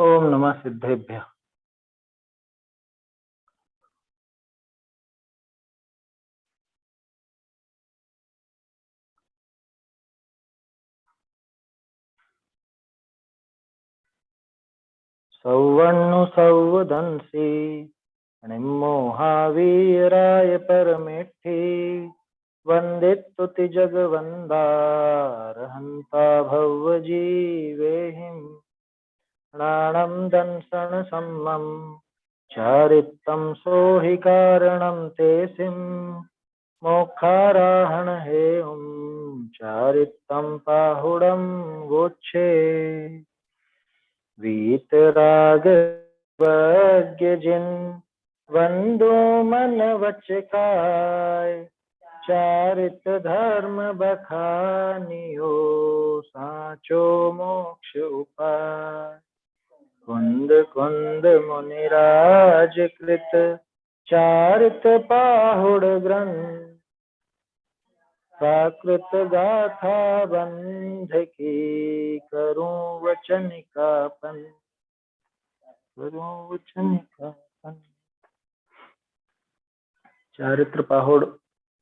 ओम नमः सिद्धेभ्यः। सौवर्णु सौवदंसी निम्मोहावीराय परमेष्ठि वंदितुति जगवंदारहंता भवजीवेहिं प्राणं दंसन सम्मं चारित्तं सोहि कारणं ते सिं मोक्षाराहण हेयं चारित्तं पाहुडं गोच्छे वीतराग जिन वंदो मन वचकाय चारित धर्म बखानियो साचो मोक्ष उपाय कुंद कुंद मुनिराज कृत चारित पाहुड़ ग्रंथ प्राकृत गाथा बंध की करूं वचन का पन चारित्र पाहुड़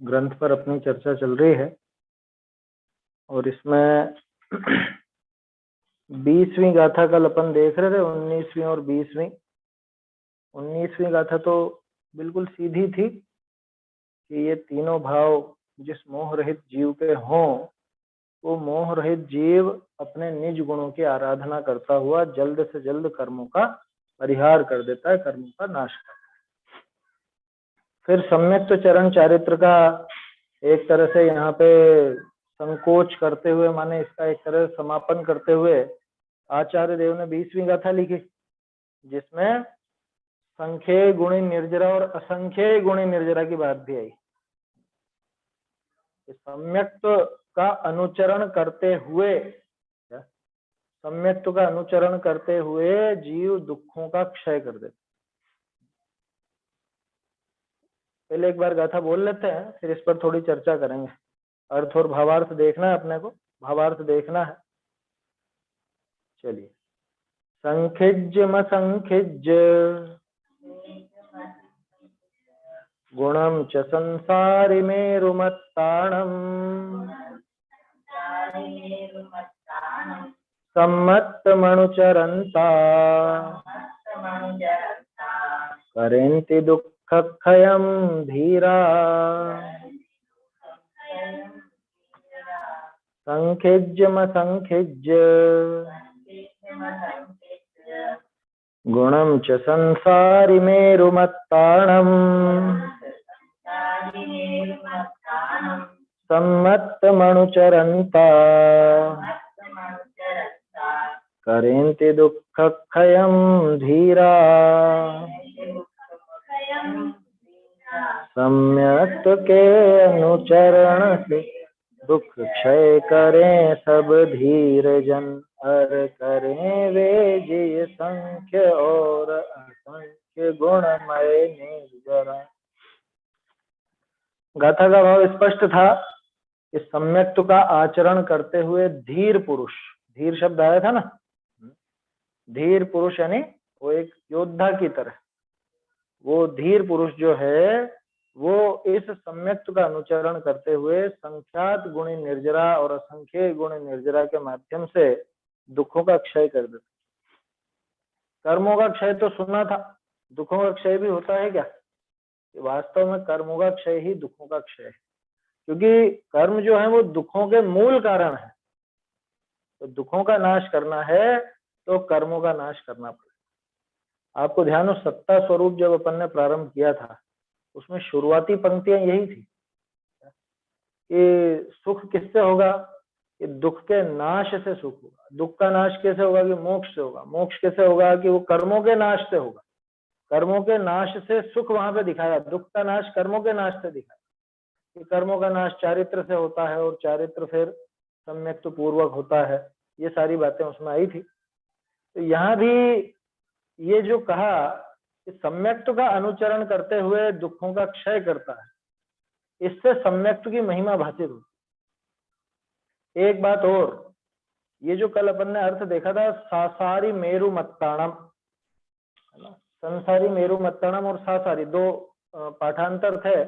ग्रंथ पर अपनी चर्चा चल रही है और इसमें 20वीं गाथा कल अपन देख रहे थे। 19वीं और 20वीं। 19वीं गाथा तो बिल्कुल सीधी थी कि ये तीनों भाव जिस मोह रहित जीव के हों, वो मोह रहित जीव अपने निज गुणों की आराधना करता हुआ जल्द से जल्द कर्मों का परिहार कर देता है, कर्मों का नाश करता है। फिर सम्यक्त चरण चारित्र का एक तरह से यहाँ पे संकोच करते हुए, माने इसका एक तरह से समापन करते हुए आचार्य देव ने 20वीं गाथा लिखी, जिसमें संख्य गुणी निर्जरा और असंख्य गुणी निर्जरा की बात भी आई। सम्यक्त का अनुचरण करते हुए, सम्यक्त का अनुचरण करते हुए जीव दुखों का क्षय कर देता। पहले एक बार गाथा बोल लेते हैं, फिर इस पर थोड़ी चर्चा करेंगे। अर्थ और भावार्थ देखना है अपने को, भावार्थ देखना है। चलिए। संखिज्य मसंखिज्य गुणम च संसारि मेरुमत्ताणम् सम्मत्तमनुचरन्ता करेन्ति दुःखक्षयं धीरा। संखिज्यमसंखिज्य गुणं च संसारि मेरुमत्ताणम् सम्मत्तमनुचरन्ता करेन्ति दुःखक्षयं धीरा। सम्यक्त के अनुचरण से दुख क्षय करें सब धीर जन, हर करें वे जिय संख्य और असंख्य गुणमय निर्जरा। गाथा का भाव स्पष्ट था। इस सम्यक्त का आचरण करते हुए धीर पुरुष, धीर शब्द आया था ना, धीर पुरुष यानी वो एक योद्धा की तरह, वो धीर पुरुष जो है वो इस सम्यक्त का अनुचरण करते हुए संख्यात गुणी निर्जरा और असंख्य गुणी निर्जरा के माध्यम से दुखों का क्षय कर देता। कर्मों का क्षय तो सुना था, दुखों का क्षय भी होता है क्या? वास्तव में कर्मों का क्षय ही दुखों का क्षय है, क्योंकि कर्म जो है वो दुखों के मूल कारण है। तो दुखों का नाश करना है तो कर्मों का नाश करना पड़ेगा। आपको ध्यान हो, सत्ता स्वरूप जब अपन ने प्रारंभ किया था उसमें शुरुआती पंक्तियां यही थी कि सुख किससे होगा, कि दुख के नाश से सुख होगा। दुख का नाश कैसे होगा? कि मोक्ष से होगा। मोक्ष कैसे होगा? कि वो कर्मों के नाश से होगा। कर्मों के नाश से सुख वहां पे दिखाया, दुख का नाश कर्मों के नाश से दिखाया। कि कर्मों का नाश चारित्र से होता है और चारित्र फिर सम्यक्त पूर्वक होता है। ये सारी बातें उसमें आई थी। तो यहाँ भी ये जो कहा कि सम्यक्त का अनुचरण करते हुए दुखों का क्षय करता है, इससे सम्यक्त की महिमा भाषित होती। एक बात और, ये जो कल अपन ने अर्थ देखा था सासारी मेरु मत्ताणम, है ना, संसारी मेरु मत्ताणम और सासारी दो पाठांतर थे।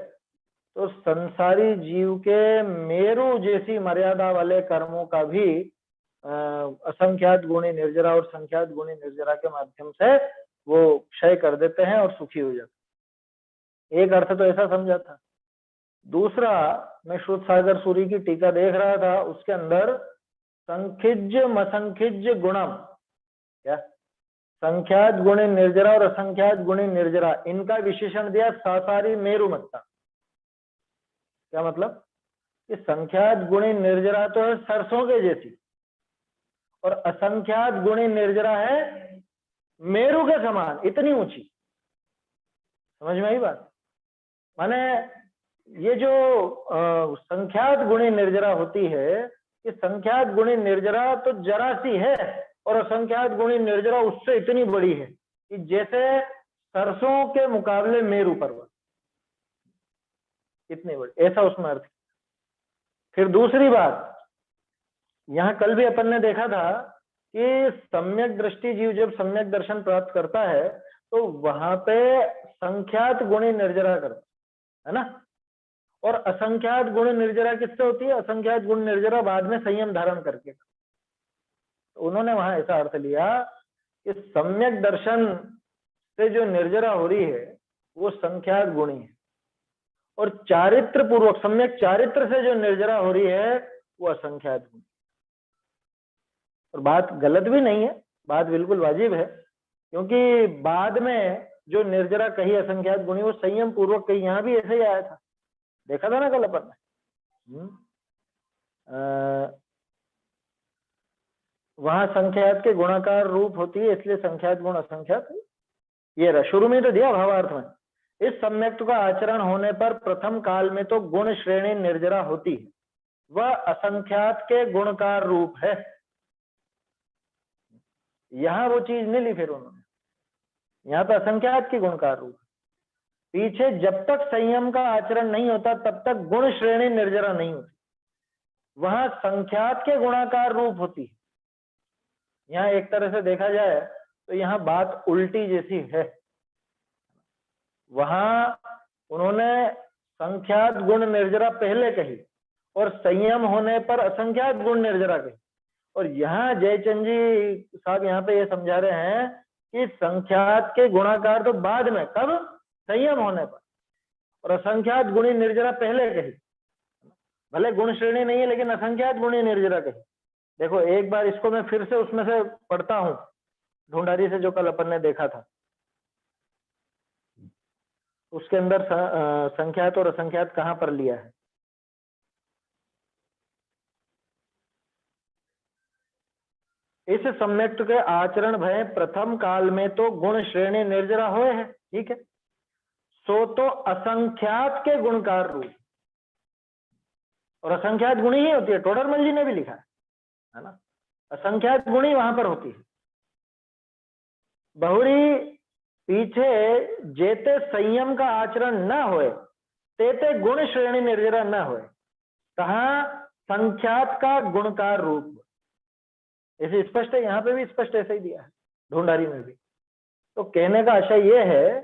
तो संसारी जीव के मेरु जैसी मर्यादा वाले कर्मों का भी असंख्यात गुणी निर्जरा और संख्यात गुणी निर्जरा के माध्यम से वो क्षय कर देते हैं और सुखी हो जाते। एक अर्थ तो ऐसा समझा था। दूसरा, मैं श्रुत सागर सूरी की टीका देख रहा था, उसके अंदर संखिज्य मसंखिज्य गुणम, क्या संख्यात गुणी निर्जरा और असंख्यात गुणी निर्जरा, इनका विशेषण दिया सासारी मेरु मत्ता। क्या मतलब कि संख्यात गुणी निर्जरा तो है सरसों के जैसी और असंख्यात गुणी निर्जरा है मेरु के समान, इतनी ऊंची। समझ में आई बात? माने ये जो संख्यात गुणी निर्जरा होती है, कि संख्यात गुणी निर्जरा तो जरा सी है और असंख्यात गुणी निर्जरा उससे इतनी बड़ी है कि जैसे सरसों के मुकाबले मेरु पर्वत, इतनी बड़ी, ऐसा उसमें अर्थ। फिर दूसरी बात, यहां कल भी अपन ने देखा था कि सम्यक दृष्टि जीव जब सम्यक दर्शन प्राप्त करता है तो वहां पे संख्यात गुणी निर्जरा करता है ना, और असंख्यात गुण निर्जरा किससे होती है? असंख्यात गुण निर्जरा बाद में संयम धारण करके। तो उन्होंने वहां ऐसा अर्थ लिया कि सम्यक दर्शन से जो निर्जरा हो रही है वो संख्यात गुणी है, और चारित्र पूर्वक सम्यक चारित्र से जो निर्जरा हो रही है वो असंख्यात गुणी। और बात गलत भी नहीं है, बात बिल्कुल वाजिब है, क्योंकि बाद में जो निर्जरा कही असंख्यात गुणी वो संयम पूर्वक कही। यहां भी ऐसे ही आया था, देखा था ना कल अपन ने। वहां संख्यात के गुणाकार रूप होती है, इसलिए संख्यात गुण असंख्यात। ये रहा, शुरू में तो दिया भावार्थ में, इस सम्यक्त का आचरण होने पर प्रथम काल में तो गुण श्रेणी निर्जरा होती है, वह असंख्यात के गुणकार रूप है। यहां वो चीज नहीं ली फिर उन्होंने, यहाँ पे असंख्यात की गुणकार रूप। पीछे जब तक संयम का आचरण नहीं होता तब तक गुण श्रेणी निर्जरा नहीं होती, वहां संख्यात के गुणाकार रूप होती है। यहाँ एक तरह से देखा जाए तो यहाँ बात उल्टी जैसी है। वहां उन्होंने संख्यात गुण निर्जरा पहले कही और संयम होने पर असंख्यात गुण निर्जरा कही, और यहाँ जयचंद जी साहब यहाँ पे ये समझा रहे हैं कि संख्यात के गुणाकार तो बाद में, कब? संयम होने पर, और असंख्यात गुणी निर्जरा पहले कही। भले गुण श्रेणी नहीं है लेकिन असंख्यात गुणी निर्जरा कही। देखो एक बार इसको मैं फिर से उसमें से पढ़ता हूं, ढूंढारी से जो कल अपन ने देखा था, उसके अंदर संख्यात और असंख्यात कहां पर लिया है। इस सम्यक्त के आचरण भय प्रथम काल में तो गुण श्रेणी निर्जरा होए है, ठीक है, सो तो असंख्यात के गुणकार रूप, और असंख्यात गुणी ही होती है, टोडरमल जी ने भी लिखा है ना, असंख्यात गुणी वहां पर होती है। बहुरी पीछे जेते संयम का आचरण न होए तेते गुण श्रेणी निर्जरा न होए, कहा संख्यात का गुणकार रूप। ऐसे स्पष्ट है, यहाँ पे भी स्पष्ट ऐसे ही दिया है, ढूंढारी में भी। तो कहने का आशय यह है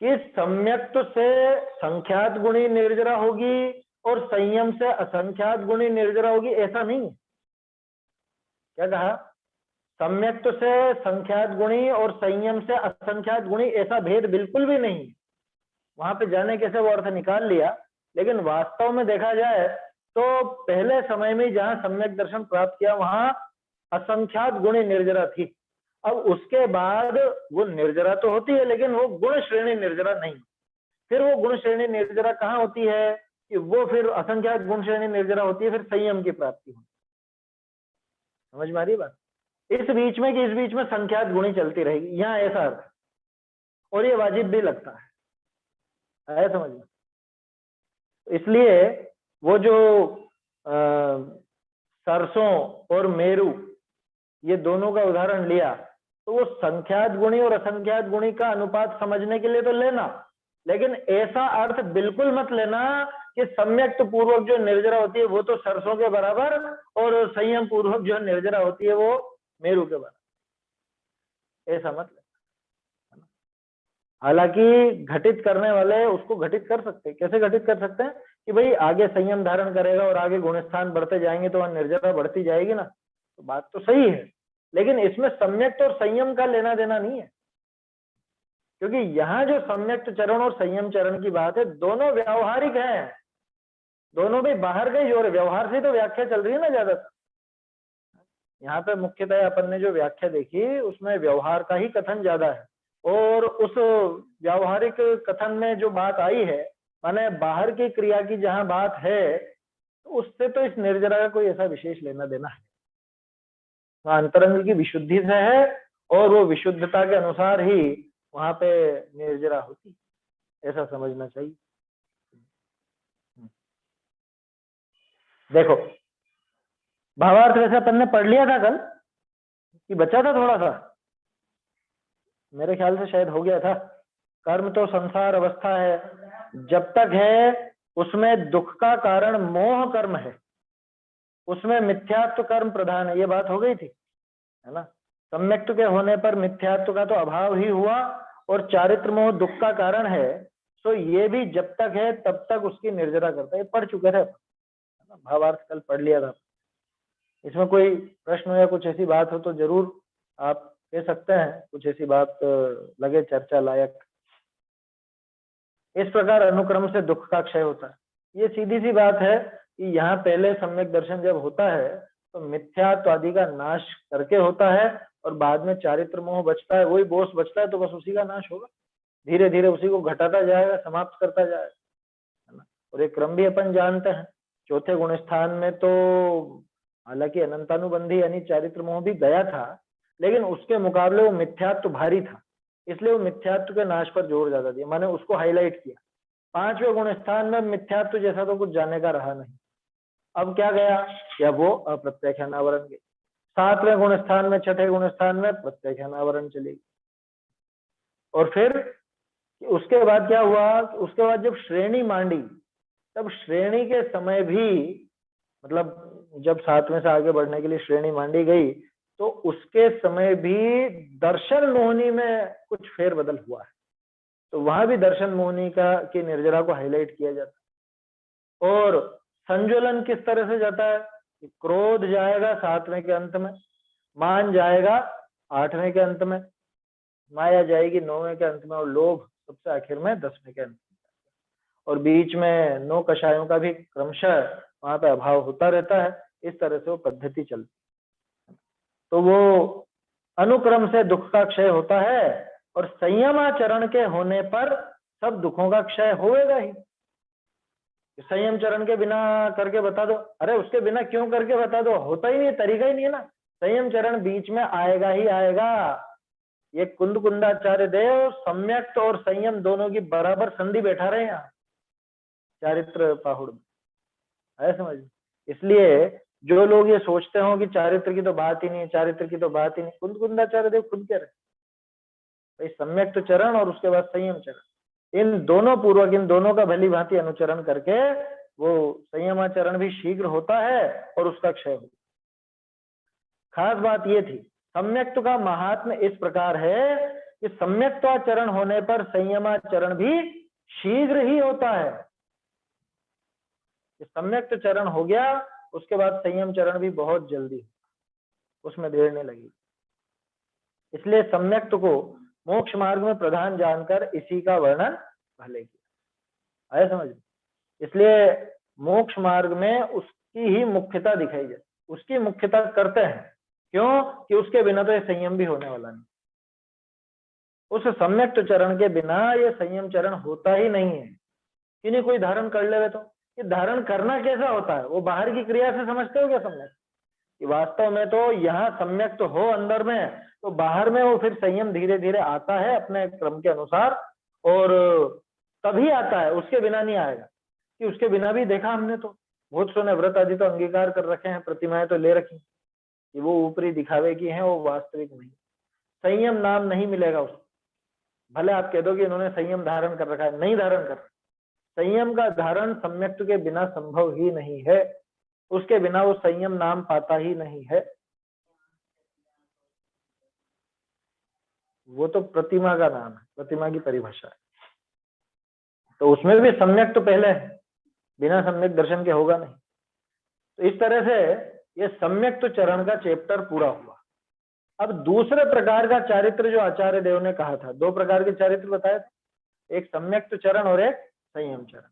कि सम्यक्त से संख्यात गुणी निर्जरा होगी और संयम से असंख्यात गुणी निर्जरा होगी, ऐसा नहीं है। क्या कहा? सम्यक्त से संख्यात गुणी और संयम से असंख्यात गुणी, ऐसा भेद बिल्कुल भी नहीं है। वहां पे जाने कैसे वो अर्थ निकाल लिया, लेकिन वास्तव में देखा जाए तो पहले समय में जहां सम्यक दर्शन प्राप्त किया वहां असंख्यात गुणी निर्जरा थी। अब उसके बाद वो निर्जरा तो होती है लेकिन वो गुण श्रेणी निर्जरा नहीं। फिर वो गुण श्रेणी निर्जरा कहाँ होती है कि वो फिर असंख्यात गुण श्रेणी निर्जरा होती है, फिर संयम की प्राप्ति होती। समझ में आ रही बात? इस बीच में कि इस बीच में संख्यात गुणी चलती रहेगी, यहाँ ऐसा अर्थ है, और ये वाजिब भी लगता है समझ में। इसलिए वो जो सरसों और मेरू ये दोनों का उदाहरण लिया, तो वो संख्यात गुणी और असंख्यात गुणी का अनुपात समझने के लिए तो लेना, लेकिन ऐसा अर्थ बिल्कुल मत लेना कि सम्यक्त पूर्वक जो निर्जरा होती है वो तो सरसों के बराबर और संयम पूर्वक जो निर्जरा होती है वो मेरू के बराबर, ऐसा मत लेना। हालांकि घटित करने वाले उसको घटित कर सकते हैं। कैसे घटित कर सकते हैं कि भाई आगे संयम धारण करेगा और आगे गुणस्थान बढ़ते जाएंगे तो वहां निर्जरा बढ़ती जाएगी ना, तो बात तो सही है, लेकिन इसमें सम्यक्त और संयम का लेना देना नहीं है, क्योंकि यहाँ जो सम्यक्त चरण और संयम चरण की बात है दोनों व्यावहारिक हैं, दोनों भी बाहर गए और व्यवहार से तो व्याख्या चल रही है ना ज्यादातर। यहाँ पे मुख्यतः अपन ने जो व्याख्या देखी उसमें व्यवहार का ही कथन ज्यादा है, और उस व्यावहारिक कथन में जो बात आई है माने बाहर की क्रिया की जहां बात है, तो उससे तो इस निर्जरा का कोई ऐसा विशेष लेना देना है, वहां अंतरंग की विशुद्धि से है और वो विशुद्धता के अनुसार ही वहां पे निर्जरा होती, ऐसा समझना चाहिए। देखो भावार्थ वैसे अपन ने पढ़ लिया था कल कि बचा था थोड़ा सा, मेरे ख्याल से शायद हो गया था। कर्म तो संसार अवस्था है, जब तक है उसमें दुख का कारण मोह कर्म है, उसमें मिथ्यात्व कर्म प्रधान है, ये बात हो गई थी, है ना। सम्यक्त्व के होने पर मिथ्यात्व का तो अभाव ही हुआ और चारित्र मोह दुख का कारण है, तो ये भी जब तक है तब तक उसकी निर्जरा करता है, पढ़ चुके थे, भावार्थ कल पढ़ लिया था। इसमें कोई प्रश्न या कुछ ऐसी बात हो तो जरूर आप कह सकते हैं, कुछ ऐसी बात लगे चर्चा लायक। इस प्रकार अनुक्रम से दुख का क्षय होता है, ये सीधी सी बात है कि यहाँ पहले सम्यक दर्शन जब होता है तो मिथ्यात्व आदि का नाश करके होता है और बाद में चारित्र मोह बचता है, वही बोस बचता है, तो बस उसी का नाश होगा, धीरे धीरे उसी को घटाता जाएगा, समाप्त करता जाएगा, है ना। और एक क्रम भी अपन जानते हैं, चौथे गुण स्थान में तो हालांकि अनंतानुबंधी यानी चारित्र मोह भी गया था, लेकिन उसके मुकाबले वो मिथ्यात्व भारी था, इसलिए वो मिथ्यात्व के नाश पर जोर ज्यादा दिया, मैंने उसको हाईलाइट किया। पांचवें गुण स्थान में मिथ्यात्व जैसा तो कुछ जाने का रहा नहीं, अब क्या गया, या वो अप्रत्यक्षान आवरण गई। सातवें गुण स्थान में, छठे गुण स्थान में प्रत्यक्षान आवरण चलेगी। और फिर उसके बाद क्या हुआ, उसके बाद जब श्रेणी मांडी, तब श्रेणी के समय भी, मतलब जब सातवें से आगे बढ़ने के लिए श्रेणी मांडी गई तो उसके समय भी दर्शन मोहनी में कुछ फेरबदल हुआ है, तो वहां भी दर्शन मोहनी का की निर्जरा को हाईलाइट किया जाता है। और संज्वलन किस तरह से जाता है, क्रोध जाएगा सातवें के अंत में, मान जाएगा आठवें के अंत में, माया जाएगी नौवें के अंत में, और लोभ सबसे आखिर में 10वें के अंत में, और बीच में 9 कषायों का भी क्रमशः वहां पे अभाव होता रहता है। इस तरह से वो पद्धति चलती, तो वो अनुक्रम से दुख का क्षय होता है और संयमाचरण के होने पर सब दुखों का क्षय होएगा ही। संयम चरण के बिना करके बता दो, अरे उसके बिना क्यों करके बता दो, होता ही नहीं, तरीका ही नहीं है ना, संयम चरण बीच में आएगा ही आएगा। ये कुंद कुंदाचार्य देव सम्यक्त और संयम दोनों की बराबर संधि बैठा रहे हैं चारित्र पाहुड़ में, है समझ। इसलिए जो लोग ये सोचते हो कि चारित्र की तो बात ही नहीं है, चारित्र की तो बात ही नहीं, कुंद कुंदाचार्य देव खुद कह रहे भाई सम्यक्त चरण और उसके बाद संयम चरण, इन दोनों पूर्वक, इन दोनों का भली भांति अनुचरण करके वो संयमाचरण भी शीघ्र होता है और उसका क्षय होता है। खास बात ये थी, सम्यक्त का महात्म्य इस प्रकार है कि सम्यक्ताचरण होने पर संयमाचरण भी शीघ्र ही होता है। सम्यक्त चरण हो गया उसके बाद संयम चरण भी बहुत जल्दी, उसमें देर नहीं लगी। इसलिए सम्यक्त को मोक्ष मार्ग में प्रधान जानकर इसी का वर्णन भले किया, आया समझ। इसलिए मोक्ष मार्ग में उसकी ही मुख्यता दिखाई जाती, उसकी मुख्यता करते हैं, क्यों कि उसके बिना तो ये संयम भी होने वाला नहीं, उस सम्यक्त चरण के बिना ये संयम चरण होता ही नहीं है। कि नहीं कोई धारण कर ले तो ये धारण करना कैसा होता है, वो बाहर की क्रिया से समझते हो क्या सम्यक, कि वास्तव में तो यहाँ सम्यक तो हो अंदर में, तो बाहर में वो फिर संयम धीरे धीरे आता है अपने क्रम के अनुसार, और तभी आता है, उसके बिना नहीं आएगा। कि उसके बिना भी देखा हमने तो बहुत सोने व्रत आदि तो अंगीकार कर रखे हैं, प्रतिमाएं तो ले रखी कि वो ऊपरी दिखावे की हैं, वो वास्तविक नहीं, संयम नाम नहीं मिलेगा उसको। भले आप कह दो कि इन्होंने संयम धारण कर रखा है, नहीं धारण कर रखा। संयम का धारण सम्यक्त के बिना संभव ही नहीं है, उसके बिना वो संयम नाम पाता ही नहीं है। वो तो प्रतिमा का नाम है, प्रतिमा की परिभाषा है। तो उसमें भी सम्यक तो पहले है, बिना सम्यक दर्शन के होगा नहीं। तो इस तरह से ये सम्यक तो चरण का चैप्टर पूरा हुआ। अब दूसरे प्रकार का चारित्र जो आचार्य देव ने कहा था, 2 प्रकार के चारित्र बताए थे, एक सम्यक्त चरण और एक संयम चरण।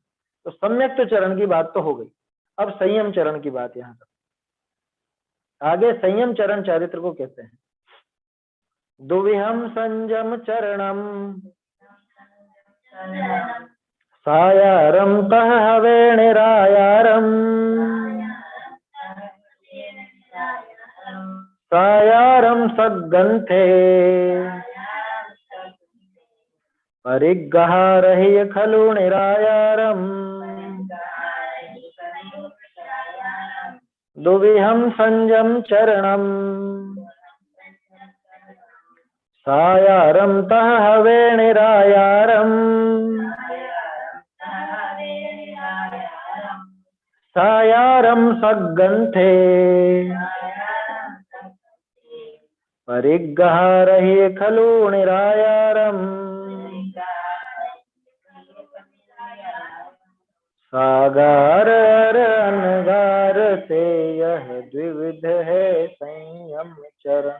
तो सम्यक्त चरण की बात तो हो गई, अब संयम चरण की बात यहाँ पर आगे। संयम चरण चारित्र को कहते हैं दुविहम संयम चरणम सायारम तह हवेणिरायारम सायारम सग्गंथे परिग्रहारहि खलु निरायारम दुविहम संयम चरणम सायारम तह हवेणिरायारम सायारम सग्गंथे परिग्रहारहि खलु निरायारम सागार अनगार से यह द्विविध है संयम चरण।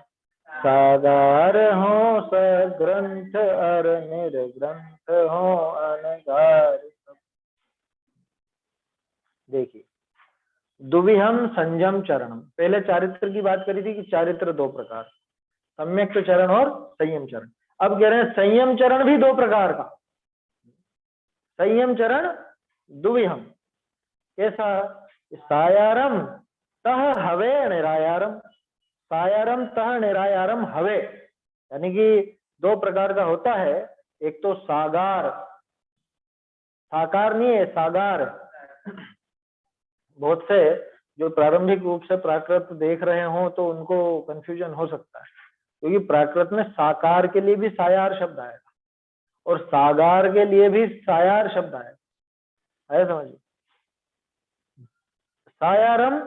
सागार हो सग्रंथ और निर्ग्रंथ हो अनगार। देखिए दुविहम संयम चरणम, पहले चारित्र की बात करी थी कि चारित्र 2 प्रकार, सम्यक्त चरण और संयम चरण। अब कह रहे हैं संयम चरण भी 2 प्रकार का। संयम चरण दुविहम कैसा? सायारम तह हवे निरायारम। सायारम तह निरायारम हवे, यानी कि 2 प्रकार का होता है। एक तो सागार, साकार नहीं है, सागार। बहुत से जो प्रारंभिक रूप से प्राकृत देख रहे हो तो उनको कंफ्यूजन हो सकता है, क्योंकि प्राकृत में साकार के लिए भी सायार शब्द आएगा और सागार के लिए भी सायार शब्द आएगा, है समझिए। सायारम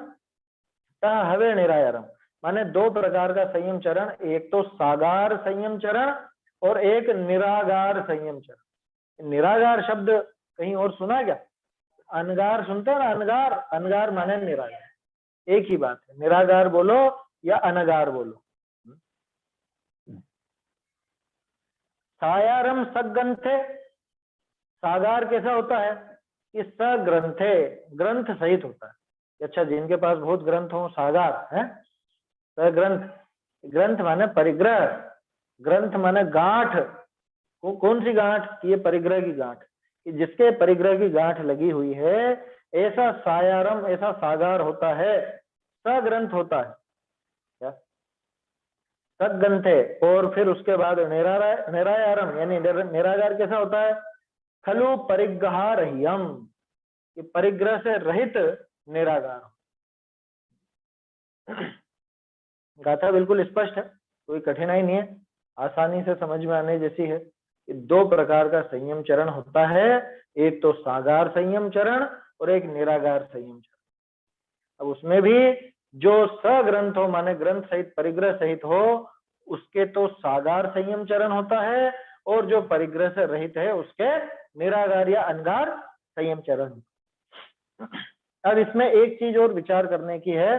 तह हवे निरायारम माने 2 प्रकार का संयम चरण, एक तो सागार संयम चरण और एक निरागार संयम चरण। निरागार शब्द कहीं और सुना क्या? अनगार सुनते हो ना, अनगार, अनगार माने निरागार, एक ही बात है। निरागार बोलो या अनगार बोलो। सायारम सग्रंथे, सागार कैसा होता है कि सग्रंथे, ग्रंथ सहित होता है। अच्छा, जिनके पास बहुत ग्रंथ हो सागार है, सग्रंथ। ग्रंथ माने परिग्रह, ग्रंथ माने गांठ। कौन सी गांठ? ये परिग्रह की गांठ, कि जिसके परिग्रह की गांठ लगी हुई है, ऐसा सायारम, ऐसा सागार होता है, सग्रंथ होता है क्या? सग्रंथे। और फिर उसके बाद निरायारम यानी निरागार कैसा होता है? खलु परिग्रहारह्यम, कि परिग्रह से रहित निरागार। गाथा बिल्कुल स्पष्ट है, कोई कठिनाई नहीं है, आसानी से समझ में आने जैसी है। 2 प्रकार का संयम चरण होता है, एक तो सागार संयम चरण और एक निरागार संयम चरण। अब उसमें भी जो सग्रंथ हो माने ग्रंथ सहित परिग्रह सहित हो, उसके तो सागार संयम चरण होता है, और जो परिग्रह से रहित है उसके निरागार या अनगार संयम चरण। अब इसमें एक चीज और विचार करने की है,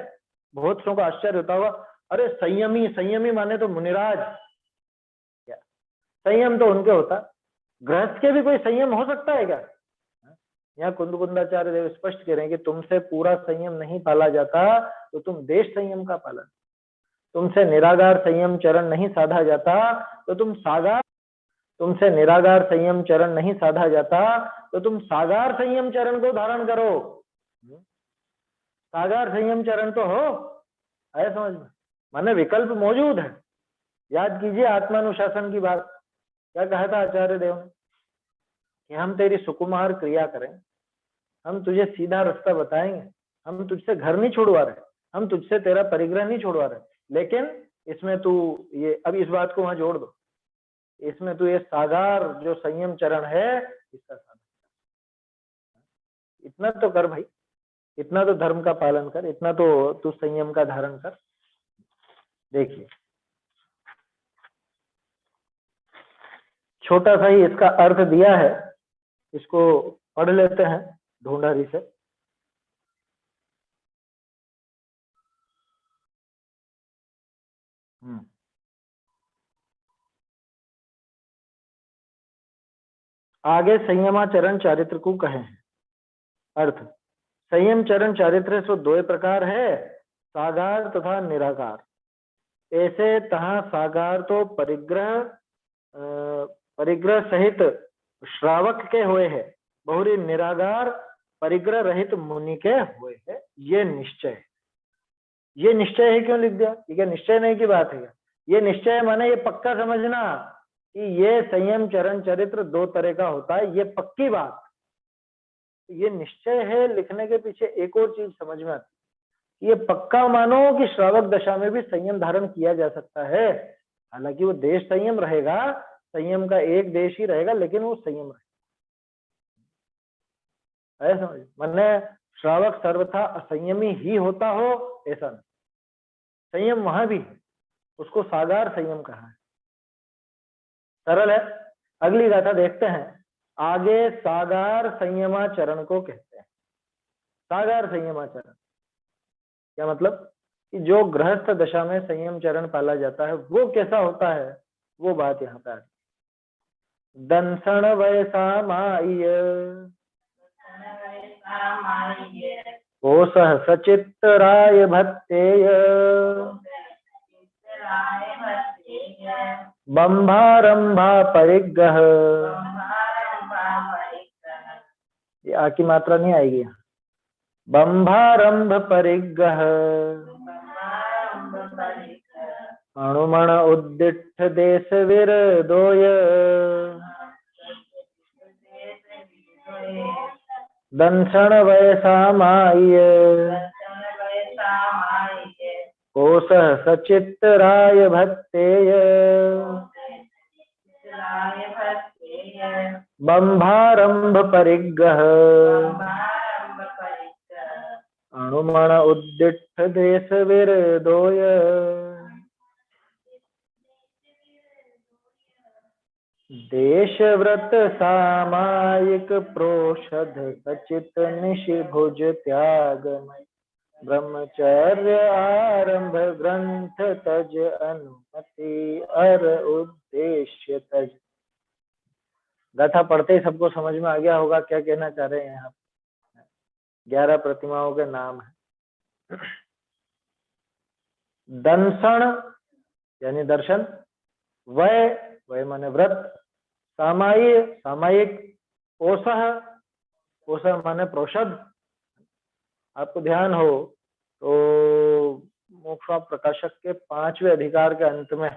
बहुत लोगों को आश्चर्य होता होगा, अरे संयमी, संयमी माने तो मुनिराज, क्या संयम तो उनके होता, गृहस्थ के भी कोई संयम हो सकता है क्या? यहाँ कुंदकुंदाचार्य देव स्पष्ट कह रहे हैं कि तुमसे पूरा संयम नहीं पाला जाता तो तुम देश संयम का पालन, तुमसे निरागार संयम चरण नहीं साधा जाता तो तुम सागार, तुमसे निरागार संयम चरण नहीं साधा जाता तो तुम सागार संयम चरण को धारण करो। सागार संयम चरण तो हो, है समझ में? माने विकल्प मौजूद है। याद कीजिए आत्मानुशासन की बात, क्या कहा था आचार्य देव ने कि हम तेरी सुकुमार क्रिया करें, हम तुझे सीधा रास्ता बताएंगे, हम तुझसे घर नहीं छुड़वा रहे, हम तुझसे तेरा परिग्रह नहीं छुड़वा रहे, लेकिन इसमें तू ये, अब इस बात को वहां जोड़ दो इसमें तू ये सागार जो संयम चरण है इसका साधन, इतना तो कर भाई, इतना तो धर्म का पालन कर, इतना तो तू संयम का धारण कर। देखिए छोटा सा ही इसका अर्थ दिया है, इसको पढ़ लेते हैं ढूंढारी से। आगे संयमाचरण चारित्र को कहे हैं। अर्थ, संयम चरण चारित्र सो दो प्रकार है, सागार तथा निराकार। ऐसे तहा सागार तो परिग्रह सहित श्रावक के हुए है, बहुरी निरागार परिग्रह रहित मुनि के हुए है। ये निश्चय है। ये निश्चय है क्यों लिख दिया? ठीक है, निश्चय नहीं की बात है। ये निश्चय माने ये पक्का समझना कि ये संयम चरण चरित्र दो तरह का होता है, ये पक्की बात। ये निश्चय है लिखने के पीछे एक और चीज समझ में आती, ये पक्का मानो कि श्रावक दशा में भी संयम धारण किया जा सकता है। हालांकि वो देश संयम रहेगा, संयम का एक देश ही रहेगा, लेकिन वो संयम रहेगा। ऐसा समझ, माने श्रावक सर्वथा असंयमी ही होता हो ऐसा नहीं, संयम वहां भी, उसको सागार संयम कहा है। सरल है। अगली गाथा देखते हैं। आगे सागार संयमाचरण को कहते हैं। सागार संयमाचरण क्या मतलब? कि जो गृहस्थ दशा में संयम चरण पाला जाता है वो कैसा होता है, वो बात यहाँ पे आती। दंसण वयसा माय कोसः सचित्तराय भत्तेय बंभारंभा परिग्रह। ये आ की मात्रा नहीं आएगी। बंभारंभ परिग्रह अणुमण उद्दिष्ट देश विरदोय दंसण वयसा माय कोसः सचित्तराय भत्तेय बंभारंभ परिग्रह अणुमण उद्दिष्ट देश विरदोय। देशव्रत सामायिक प्रोषध सचित निशिभुज त्यागमय ब्रह्मचर्य आरंभ ग्रंथ तज अनुमति अर उद्देश्य तज। गाथा पढ़ते ही सबको समझ में आ गया होगा क्या कहना चाह रहे हैं यहाँ। 11 प्रतिमाओं के नाम है। दंसण यानी दर्शन, वय माने व्रत, सामायिक, कोसह माने प्रोषद। आपको ध्यान हो तो मोक्ष प्रकाशक के 5वें अधिकार के अंत में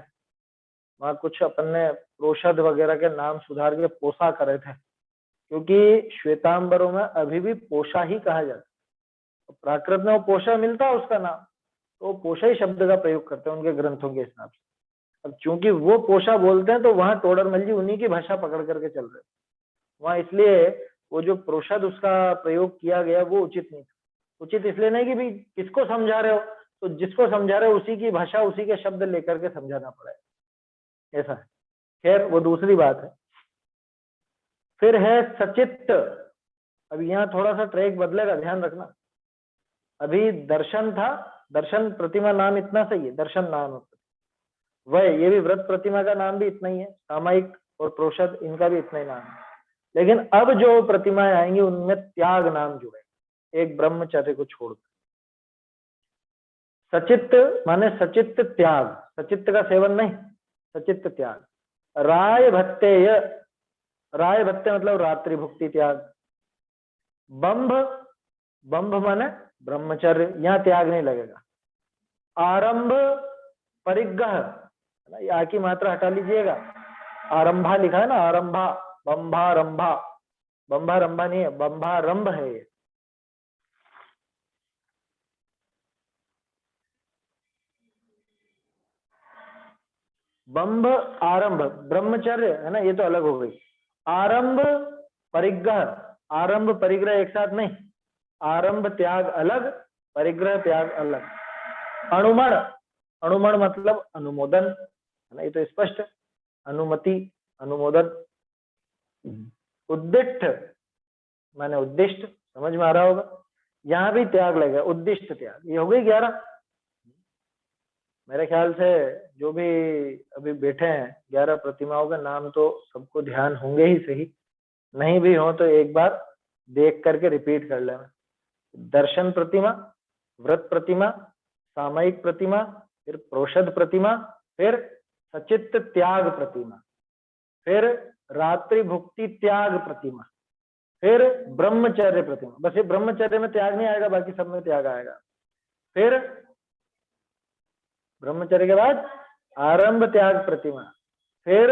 वहां कुछ अपन ने प्रोषद वगैरह के नाम सुधार के पोषा करे थे, क्योंकि श्वेतांबरों में अभी भी पोषा ही कहा जाता है। तो प्राकृत में वो पोषा मिलता है उसका नाम, तो पोषा ही शब्द का प्रयोग करते हैं उनके ग्रंथों के हिसाब से। अब चूंकि वो पोषा बोलते हैं तो वहां टोडरमल जी उन्हीं की भाषा पकड़ करके चल रहे, वहां इसलिए वो जो प्रोषद उसका प्रयोग किया गया वो उचित नहीं था। उचित इसलिए नहीं कि भी किसको समझा रहे हो, तो जिसको समझा रहे हो उसी की भाषा उसी के शब्द लेकर के समझाना पड़ेगा, ऐसा है। खैर वो दूसरी बात है। फिर है सचित्त। अब यहाँ थोड़ा सा ट्रैक बदलेगा, ध्यान रखना। अभी दर्शन था, दर्शन प्रतिमा नाम इतना सही है, दर्शन नाम है। वह ये भी व्रत प्रतिमा का नाम भी इतना ही है, सामायिक और प्रोषद इनका भी इतना ही नाम है। लेकिन अब जो प्रतिमाएं आएंगी उनमें त्याग नाम जुड़े, एक ब्रह्मचर्य को छोड़कर। सचित्त माने सचित्त त्याग, सचित्त का सेवन नहीं, सचित्त त्याग। राय भत्तेय, राय भत्ते मतलब रात्रि भुक्ति त्याग। बंभ माने ब्रह्मचर्य, यहाँ त्याग नहीं लगेगा। आरंभ परिग्रह, या की मात्रा हटा लीजिएगा, आरंभा लिखा है ना, आरंभा, बंभारंभा, बंभारंभा नहीं है, बंभारंभ है ये। बंब आरंभ, ब्रह्मचर्य है ना, ये तो अलग हो गई। आरंभ परिग्रह, आरंभ परिग्रह एक साथ नहीं, आरंभ त्याग अलग, परिग्रह त्याग अलग। अनुमण, अनुमण मतलब अनुमोदन है ना, ये तो स्पष्ट है। अनुमति, अनुमोदन। उद्दिष्ट माने उद्दिष्ट, समझ में आ रहा होगा। यहां भी त्याग लगेगा, उद्दिष्ट त्याग। ये हो गई 11। मेरे ख्याल से जो भी अभी बैठे हैं 11 प्रतिमाओं के नाम तो सबको ध्यान होंगे ही सही, नहीं भी हो तो एक बार देख करके रिपीट कर लेना। दर्शन प्रतिमा, व्रत प्रतिमा, सामयिक प्रतिमा, फिर प्रोषद प्रतिमा, फिर सचित्त त्याग प्रतिमा, फिर रात्रि भुक्ति त्याग प्रतिमा, फिर ब्रह्मचर्य प्रतिमा। बस ये ब्रह्मचर्य में त्याग नहीं आएगा, बाकी सब में त्याग आएगा। फिर ब्रह्मचर्य के बाद आरंभ त्याग प्रतिमा, फिर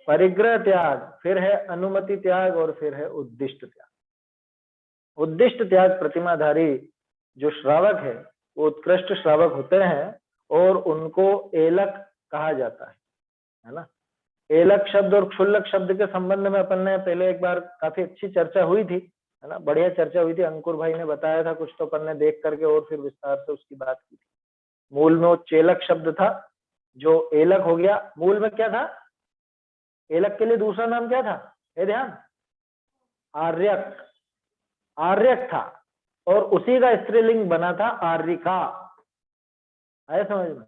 परिग्रह त्याग, फिर है अनुमति त्याग, और फिर है उद्दिष्ट त्याग। उद्दिष्ट त्याग प्रतिमाधारी जो श्रावक है वो उत्कृष्ट श्रावक होते हैं और उनको एलक कहा जाता है ना। एलक शब्द और क्षुल्लक शब्द के संबंध में अपन ने पहले एक बार काफी अच्छी चर्चा हुई थी, है ना, बढ़िया चर्चा हुई थी। अंकुर भाई ने बताया था कुछ, तो अपन ने देख करके और फिर विस्तार से उसकी बात की थी। मूल में वो चेलक शब्द था, जो एलक हो गया। मूल में क्या था? एलक के लिए दूसरा नाम क्या था? ये ध्यान, आर्यक, आर्यक था, और उसी का स्त्रीलिंग बना था आर्यिका। आया समझ में?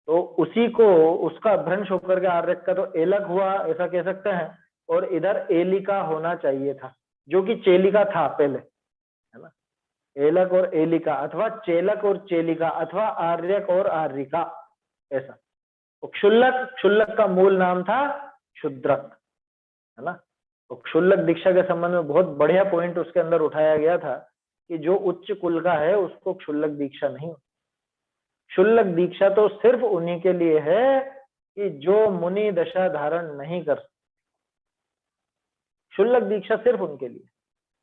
तो उसी को, उसका भ्रंश होकर के आर्यक का तो एलक हुआ, ऐसा कह सकते हैं। और इधर एलिका होना चाहिए था, जो कि चेलिका था पहले, है ना। एलक और एलिका, अथवा चेलक और चेलिका, अथवा आर्यक और आर्यिका, ऐसा। क्षुल्लक, क्षुल्लक का मूल नाम था क्षुद्रक, है ना। तो क्षुल्लक दीक्षा के संबंध में बहुत बढ़िया पॉइंट उसके अंदर उठाया गया था कि जो उच्च कुल का है उसको क्षुल्लक दीक्षा नहीं। क्षुल्लक दीक्षा तो सिर्फ उन्हीं के लिए है कि जो मुनि दशा धारण नहीं कर सकते। क्षुल्लक दीक्षा सिर्फ उनके लिए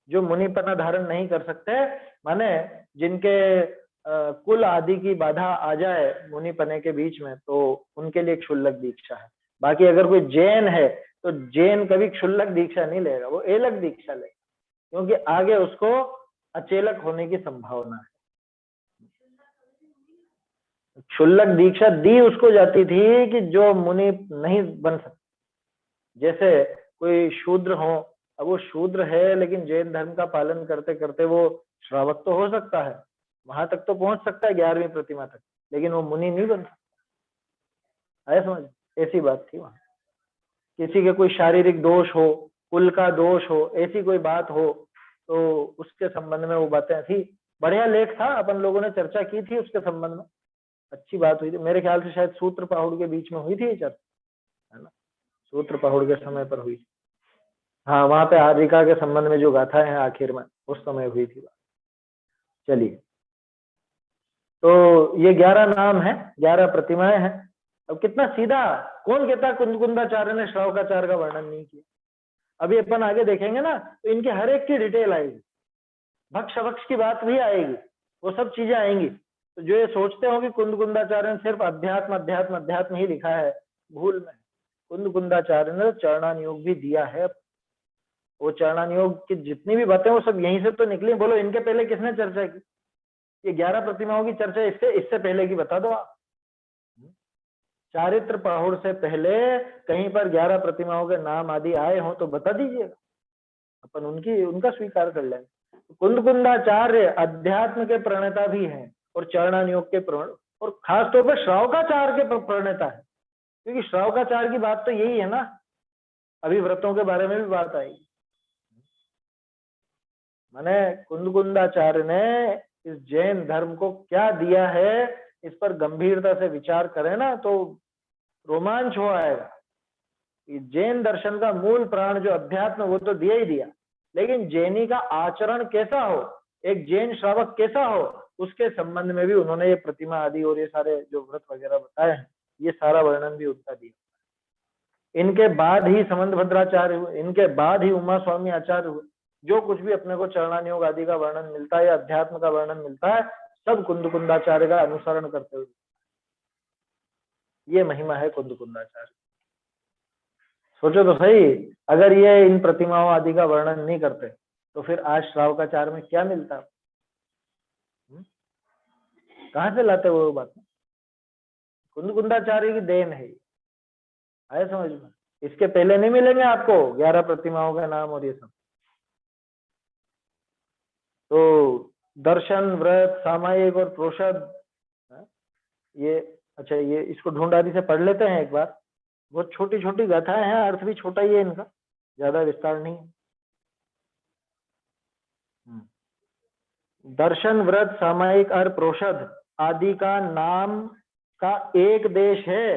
जो मुनिपना धारण नहीं कर सकते, माने जिनके कुल आदि की बाधा आ जाए मुनिपने के बीच में, तो उनके लिए क्षुल्लक दीक्षा है। बाकी अगर कोई जैन है तो जैन कभी क्षुल्लक दीक्षा नहीं लेगा, वो एलक दीक्षा लेगा, क्योंकि आगे उसको अचेलक होने की संभावना है। क्षुल्लक दीक्षा दी उसको जाती थी कि जो मुनि नहीं बन सकते। जैसे कोई शूद्र हो, अब वो शूद्र है लेकिन जैन धर्म का पालन करते करते वो श्रावक तो हो सकता है, वहां तक तो पहुंच सकता है 11वीं प्रतिमा तक, लेकिन वो मुनि नहीं बन सकता। आया समझ? ऐसी बात थी वहां। किसी के कोई शारीरिक दोष हो, कुल का दोष हो, ऐसी कोई बात हो, तो उसके संबंध में वो बातें थी। बढ़िया लेख था, अपन लोगों ने चर्चा की थी उसके संबंध में, अच्छी बात हुई थी। मेरे ख्याल से शायद सूत्र पहाड़ के बीच में हुई थी ये चर्चा, है ना, सूत्र पहाड़ के समय पर हुई। हाँ, वहां पे आर्यिका के संबंध में जो गाथा है आखिर में, उस समय हुई थी बात। चलिए, तो ये 11 नाम है, 11 प्रतिमाएं हैं। अब कितना सीधा, कौन कहता कुंदकुंदाचार्य ने श्रावकाचार्य का वर्णन नहीं किया? अभी अपन आगे देखेंगे ना, तो इनके हर एक की डिटेल आएगी, भक्ष भक्ष की बात भी आएगी, वो सब चीजें आएंगी। तो जो ये सोचते हो कि कुंदकुंदाचार्य ने सिर्फ अध्यात्म अध्यात्म अध्यात्म ही लिखा है, भूल में। कुंदकुंदाचार्य ने चरणानुयोग भी दिया है। वो चरणानुयोग की जितनी भी बातें वो सब यहीं से तो निकली। बोलो इनके पहले किसने चर्चा की? ये 11 प्रतिमाओं की चर्चा इससे पहले की बता दो आप। चारित्र पहुड़ से पहले कहीं पर 11 प्रतिमाओं के नाम आदि आए हो तो बता दीजिएगा, अपन उनका स्वीकार कर लेंगे। कुंदकुंदाचार्य अध्यात्म के प्रणेता भी हैं और चरणानुयोग के और खासतौर पर श्रावकाचार्य के प्रणेता है, क्योंकि श्रावकाचार्य की बात तो यही है ना। अभी व्रतों के बारे में भी बात आएगी। माने कुंदकुंदाचार्य ने इस जैन धर्म को क्या दिया है, इस पर गंभीरता से विचार करें ना तो रोमांच हो आएगा। जैन दर्शन का मूल प्राण जो अध्यात्म, वो तो दिया ही दिया, लेकिन जैनी का आचरण कैसा हो, एक जैन श्रावक कैसा हो, उसके संबंध में भी उन्होंने ये प्रतिमा आदि और ये सारे जो व्रत वगैरह बताए हैं, ये सारा वर्णन भी उनका दिया। इनके बाद ही समंत भद्राचार्य हुए, इनके बाद ही उमा स्वामी आचार्य हुए। जो कुछ भी अपने को चरणानुयोग आदि का वर्णन मिलता है या अध्यात्म का वर्णन मिलता है, सब कुंदकुंदाचार्य का अनुसरण करते हुए। ये महिमा है कुंदकुंदाचार्य। सोचो तो सही, अगर ये इन प्रतिमाओं आदि का वर्णन नहीं करते तो फिर आज श्रावकाचार्य में क्या मिलता? कहाँ से लाते वो बात? कुंदकुंदाचार्य की देन है, आए समझ में? इसके पहले नहीं मिलेंगे आपको 11 प्रतिमाओं का नाम और ये सब। तो दर्शन, व्रत, सामायिक और प्रोषद, ये अच्छा, ये इसको ढूंढ आदि से पढ़ लेते हैं एक बार। बहुत छोटी छोटी गाथाएं हैं, अर्थ भी छोटा ही है इनका, ज्यादा विस्तार नहीं है। दर्शन, व्रत, सामायिक और प्रोषद आदि का नाम का एक देश है,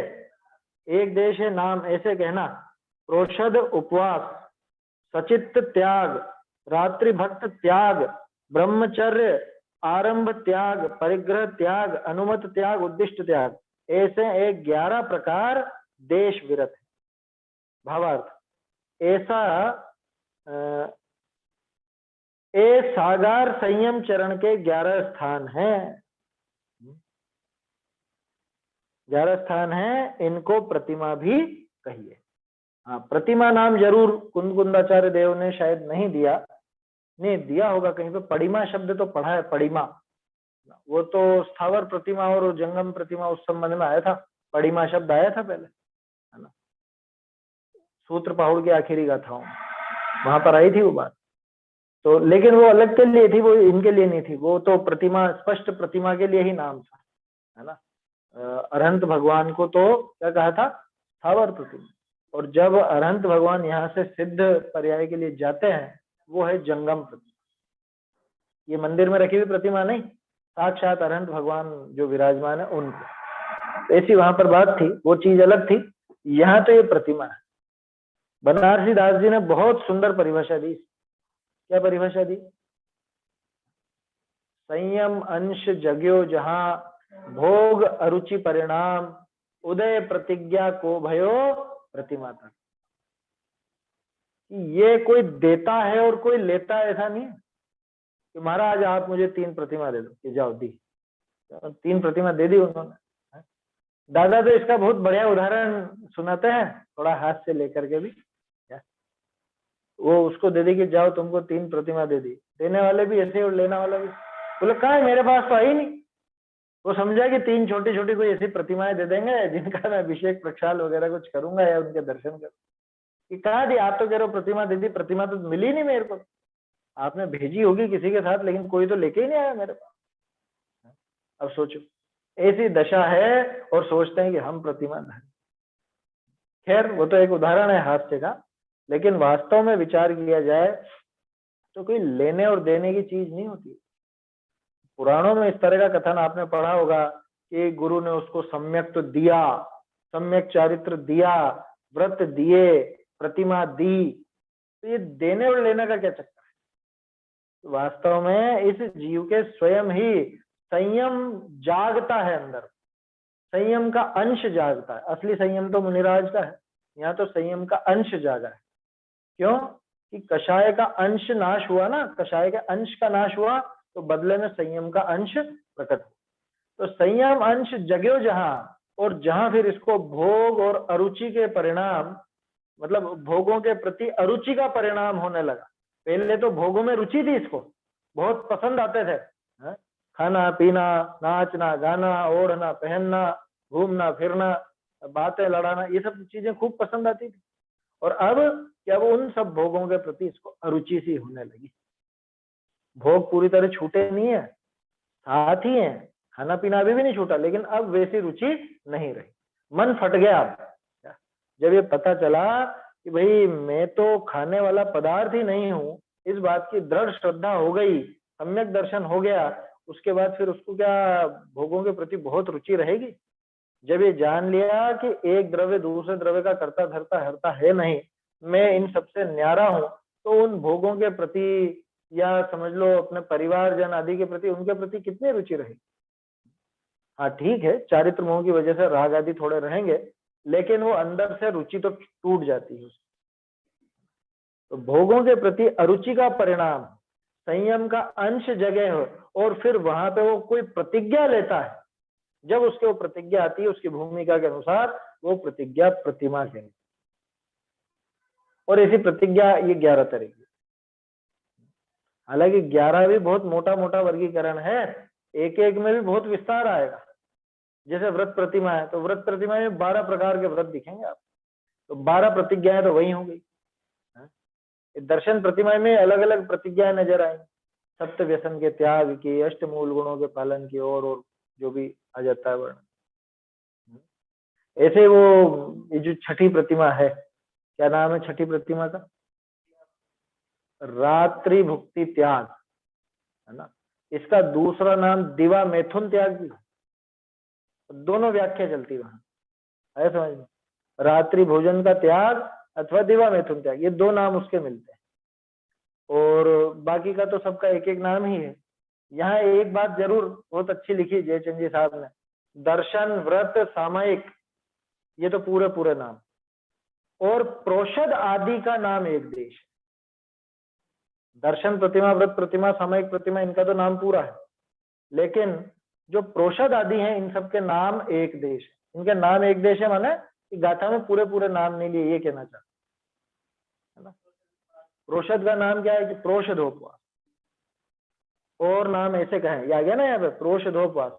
एक देश है नाम, ऐसे कहना। प्रोषद उपवास, सचित्त त्याग, रात्रि भक्त त्याग, ब्रह्मचर्य, आरंभ त्याग, परिग्रह त्याग, अनुमत त्याग, उद्दिष्ट त्याग, ऐसे एक 11 प्रकार देश विरत है। भावार्थ ऐसा ए सागार संयम चरण के 11 स्थान हैं, 11 स्थान हैं, इनको प्रतिमा भी कहिए। हाँ, प्रतिमा नाम जरूर कुंदकुंदाचार्य देव ने शायद नहीं दिया, नहीं दिया होगा कहीं पे। पड़िमा शब्द तो पढ़ा है, पड़िमा, वो तो स्थावर प्रतिमा और जंगम प्रतिमा उस संबंध में आया था, पड़िमा शब्द आया था पहले, है ना, सूत्र पहाड़ की आखिरी गाथाओं वहां पर आई थी वो बात। तो लेकिन वो अलग के लिए थी, वो इनके लिए नहीं थी, वो तो प्रतिमा, स्पष्ट प्रतिमा के लिए ही नाम था, है ना। अरहंत भगवान को तो क्या कहा था? स्थावर प्रतिमा। और जब अरहंत भगवान यहाँ से सिद्ध पर्याय के लिए जाते हैं, वो है जंगम प्रतिमा। ये मंदिर में रखी हुई प्रतिमा नहीं, साक्षात अरहंत भगवान जो विराजमान है उनको, ऐसी वहां पर बात थी, वो चीज अलग थी। यहाँ तो ये प्रतिमा है। बनारसी दास जी ने बहुत सुंदर परिभाषा दी। क्या परिभाषा दी? संयम अंश जग्यो जहां, भोग अरुचि परिणाम, उदय प्रतिज्ञा को भयो प्रतिमा तक। ये कोई देता है और कोई लेता है, ऐसा नहीं है कि महाराज आप मुझे 3 प्रतिमा दे दो, कि जाओ दी, 3 प्रतिमा दे दी उन्होंने। दादा तो इसका बहुत बढ़िया उदाहरण सुनाते हैं, थोड़ा हाथ से लेकर के भी। वो उसको दे दी कि जाओ तुमको 3 प्रतिमा दे दी, देने वाले भी ऐसे और लेने वाला भी। बोले कहाँ है, मेरे पास तो आई नहीं। वो समझा कि 3 छोटी छोटी कोई ऐसी प्रतिमाएं दे देंगे जिनका मैं अभिषेक प्रक्षाल वगैरह कुछ करूंगा या उनके दर्शन करूंगा। कि कहाँ दी, आप तो कह रहे हो प्रतिमा दे दी, प्रतिमा तो मिली नहीं मेरे को। आपने भेजी होगी किसी के साथ, लेकिन कोई तो लेके ही नहीं आया मेरे पास। अब सोचो, ऐसी दशा है और सोचते हैं कि हम प्रतिमा धन। खैर वो तो एक उदाहरण है हास्य का, लेकिन वास्तव में विचार किया जाए तो कोई लेने और देने की चीज नहीं होती। पुराणों में इस तरह का कथन आपने पढ़ा होगा कि गुरु ने उसको सम्यक तो दिया, सम्यक चारित्र दिया, व्रत दिए, प्रतिमा दी। तो ये देने और लेने का क्या चक्कर है? वास्तव में इस जीव के स्वयं ही संयम जागता है अंदर, संयम का अंश जागता है। असली संयम तो मुनिराज का है, यहाँ तो संयम का अंश जागा है। क्यों? कि कषाय का अंश नाश हुआ ना, कषाय के अंश का नाश हुआ तो बदले में संयम का अंश प्रकट हुआ। तो संयम अंश जग्यो जहां, और जहां फिर इसको भोग और अरुचि के परिणाम, मतलब भोगों के प्रति अरुचि का परिणाम होने लगा। पहले तो भोगों में रुचि थी, इसको बहुत पसंद आते थे, खाना पीना, नाचना गाना, ओढ़ना पहनना, घूमना फिरना, बातें लड़ाना, ये सब चीजें खूब पसंद आती थी। और अब क्या वो उन सब भोगों के प्रति इसको अरुचि सी होने लगी। भोग पूरी तरह छूटे नहीं है, साथ ही है, खाना पीना अभी भी नहीं छूटा, लेकिन अब वैसी रुचि नहीं रही, मन फट गया। अब जब ये पता चला कि भाई मैं तो खाने वाला पदार्थ ही नहीं हूं, इस बात की दृढ़ श्रद्धा हो गई, सम्यक दर्शन हो गया, उसके बाद फिर उसको क्या भोगों के प्रति बहुत रुचि रहेगी? जब ये जान लिया कि एक द्रव्य दूसरे द्रव्य का करता धरता हरता है नहीं, मैं इन सबसे न्यारा हूं, तो उन भोगों के प्रति या समझ लो अपने परिवार जन आदि के प्रति, उनके प्रति कितनी रुचि रहेगी? हाँ ठीक है, चारित्र मोह की वजह से राग आदि थोड़े रहेंगे, लेकिन वो अंदर से रुचि तो टूट जाती है। तो भोगों के प्रति अरुचि का परिणाम संयम का अंश जगह हो, और फिर वहां पे वो कोई प्रतिज्ञा लेता है जब उसके वो प्रतिज्ञा आती है उसकी भूमिका के अनुसार वो प्रतिज्ञा प्रतिमा कहलाती है। और ऐसी प्रतिज्ञा ये 11 तरह की। हालांकि 11 भी बहुत मोटा मोटा वर्गीकरण है, एक एक में भी बहुत विस्तार आएगा। जैसे व्रत प्रतिमा है तो व्रत प्रतिमा में 12 प्रकार के व्रत दिखेंगे आप, तो 12 प्रतिज्ञाएं तो वही हो गई। दर्शन प्रतिमा में अलग अलग प्रतिज्ञाएं नजर आएंगी, सप्त व्यसन के त्याग की, अष्टमूल गुणों के पालन की, और जो भी आ जाता है वर्ण। ऐसे वो ये जो छठी प्रतिमा है, क्या नाम है छठी प्रतिमा का? रात्रि भुक्ति त्याग, है ना। इसका दूसरा नाम दिवा मैथुन त्याग भी, दोनों व्याख्या चलती वहां, है समझ में। रात्रि भोजन का त्याग अथवा दिवा मैथुन त्याग, ये दो नाम उसके मिलते हैं, और बाकी का तो सबका एक एक नाम ही है। यहाँ एक बात जरूर बहुत अच्छी लिखी जयचंद जी साहब ने, दर्शन व्रत सामयिक, ये तो पूरे पूरे नाम, और प्रोषद आदि का नाम एक देश। दर्शन प्रतिमा, व्रत प्रतिमा, सामयिक प्रतिमा, इनका तो नाम पूरा है, लेकिन जो प्रोषद आदि हैं इन सबके नाम एक देश है। इनके नाम एक देश है माने कि गाथा में पूरे पूरे नाम नहीं लिए, ये कहना चाहते है ना। प्रोषद का नाम क्या है कि प्रोषधोपवास, और नाम ऐसे कहें, ये आ गया ना यहाँ पे प्रोषधोपवास।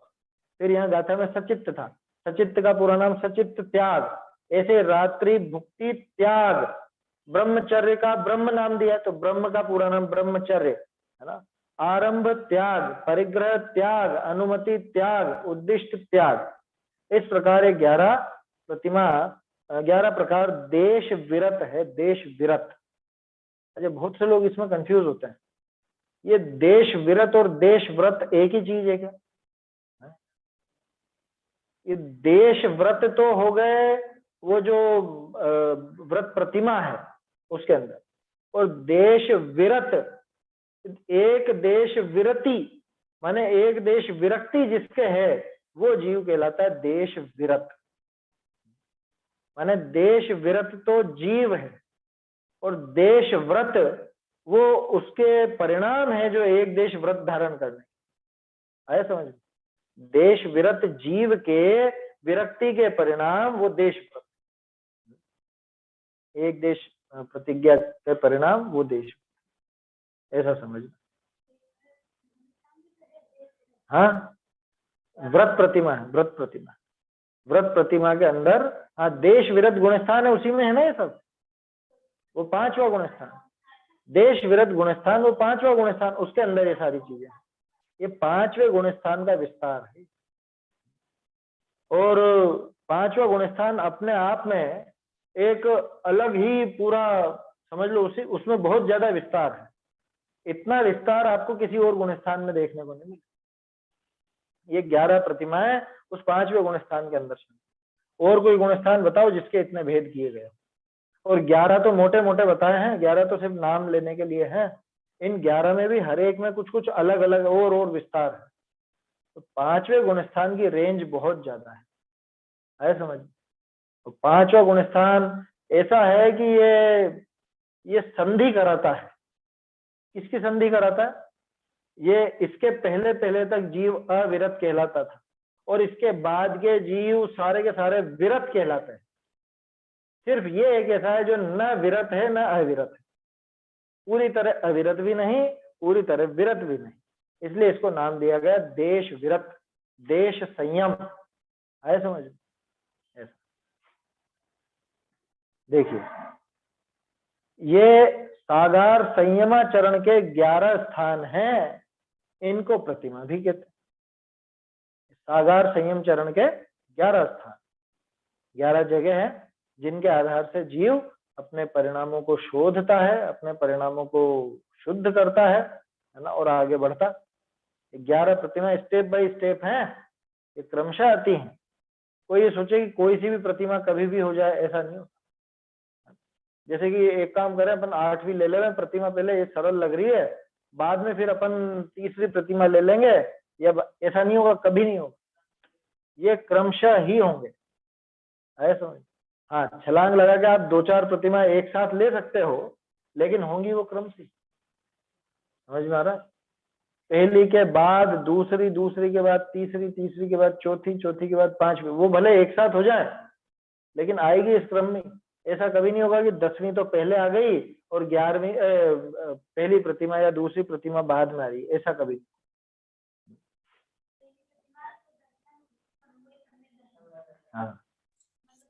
फिर यहाँ गाथा में सचित्त था, सचित्त का पूरा नाम सचित्त त्याग। ऐसे रात्रि भुक्ति त्याग, ब्रह्मचर्य का ब्रह्म नाम दिया तो ब्रह्म का पूरा नाम ब्रह्मचर्य, है ना। आरंभ त्याग, परिग्रह त्याग, अनुमति त्याग, उद्दिष्ट त्याग, इस प्रकार 11 प्रतिमा, 11 प्रकार देश विरत है, देश विरत। अच्छा, बहुत से लोग इसमें कंफ्यूज होते हैं, ये देश विरत और देश व्रत एक ही चीज है क्या? ये देश व्रत तो हो गए वो जो व्रत प्रतिमा है उसके अंदर, और देश विरत, एक देश विरति माने एक देश विरक्ति जिसके है वो जीव कहलाता है देश विरत। माने देश विरत तो जीव है, और देश व्रत वो उसके परिणाम है जो एक देश व्रत धारण करने, आया समझ। देश विरत जीव के विरक्ति के परिणाम वो देश व्रत, एक देश प्रतिज्ञा के परिणाम वो देश, ऐसा समझ। हाँ, व्रत प्रतिमा है, व्रत प्रतिमा, व्रत प्रतिमा के अंदर हाँ देश विरत गुणस्थान है, उसी में है ना ये सब, वो 5वां गुणस्थान, देश विरत गुणस्थान वो 5वां गुणस्थान, उसके अंदर ये सारी चीजें, ये 5वें गुणस्थान का विस्तार है। और 5वां गुणस्थान अपने आप में एक अलग ही पूरा समझ लो, उसी उसमें बहुत ज्यादा विस्तार है, इतना विस्तार आपको किसी और गुणस्थान में देखने को नहीं मिलेगा। ये 11 प्रतिमाएं उस 5वें गुणस्थान के अंदर से, और कोई गुणस्थान बताओ जिसके इतने भेद किए गए। और 11 तो मोटे मोटे बताए हैं, 11 तो सिर्फ नाम लेने के लिए हैं, इन 11 में भी हर एक में कुछ कुछ अलग अलग और विस्तार है। तो 5वें गुणस्थान की रेंज बहुत ज्यादा है समझ। तो 5वां गुणस्थान ऐसा है कि ये संधि कराता है। किसकी संधि कराता है? ये इसके पहले पहले तक जीव अविरत कहलाता था, और इसके बाद के जीव सारे के सारे विरत कहलाते हैं। सिर्फ ये एक ऐसा है जो न विरत है न अविरत है, पूरी तरह अविरत भी नहीं, पूरी तरह विरत भी नहीं, इसलिए इसको नाम दिया गया देश विरत, देश संयम, है समझ। ऐसा देखिए, ये सागार संयमाचरण के 11 स्थान हैं, इनको प्रतिमा भी कहते हैं। सागार संयम चरण के 11 स्थान, 11 जगह है जिनके आधार से जीव अपने परिणामों को शोधता है, अपने परिणामों को शुद्ध करता है ना, और आगे बढ़ता। 11 प्रतिमा स्टेप बाय स्टेप हैं, ये क्रमशः आती हैं। कोई ये सोचे कि कोई सी भी प्रतिमा कभी भी हो जाए, ऐसा नहीं होता। जैसे कि एक काम करें, अपन 8वीं ले लें प्रतिमा, पहले ये सरल लग रही है, बाद में फिर अपन तीसरी प्रतिमा ले लेंगे, या ऐसा नहीं होगा, कभी नहीं होगा, ये क्रमशः ही होंगे, है समझ। हाँ, छलांग लगा के आप 2-4 प्रतिमा एक साथ ले सकते हो, लेकिन होंगी वो क्रम से, समझ में आ रहा है। पहली के बाद दूसरी, दूसरी के बाद तीसरी, तीसरी के बाद चौथी, चौथी के बाद पांचवी, वो भले एक साथ हो जाए लेकिन आएगी इस क्रम में। ऐसा कभी नहीं होगा कि 10वीं तो पहले आ गई और 11वीं पहली प्रतिमा या दूसरी प्रतिमा बाद में आ रही, ऐसा कभी। हाँ,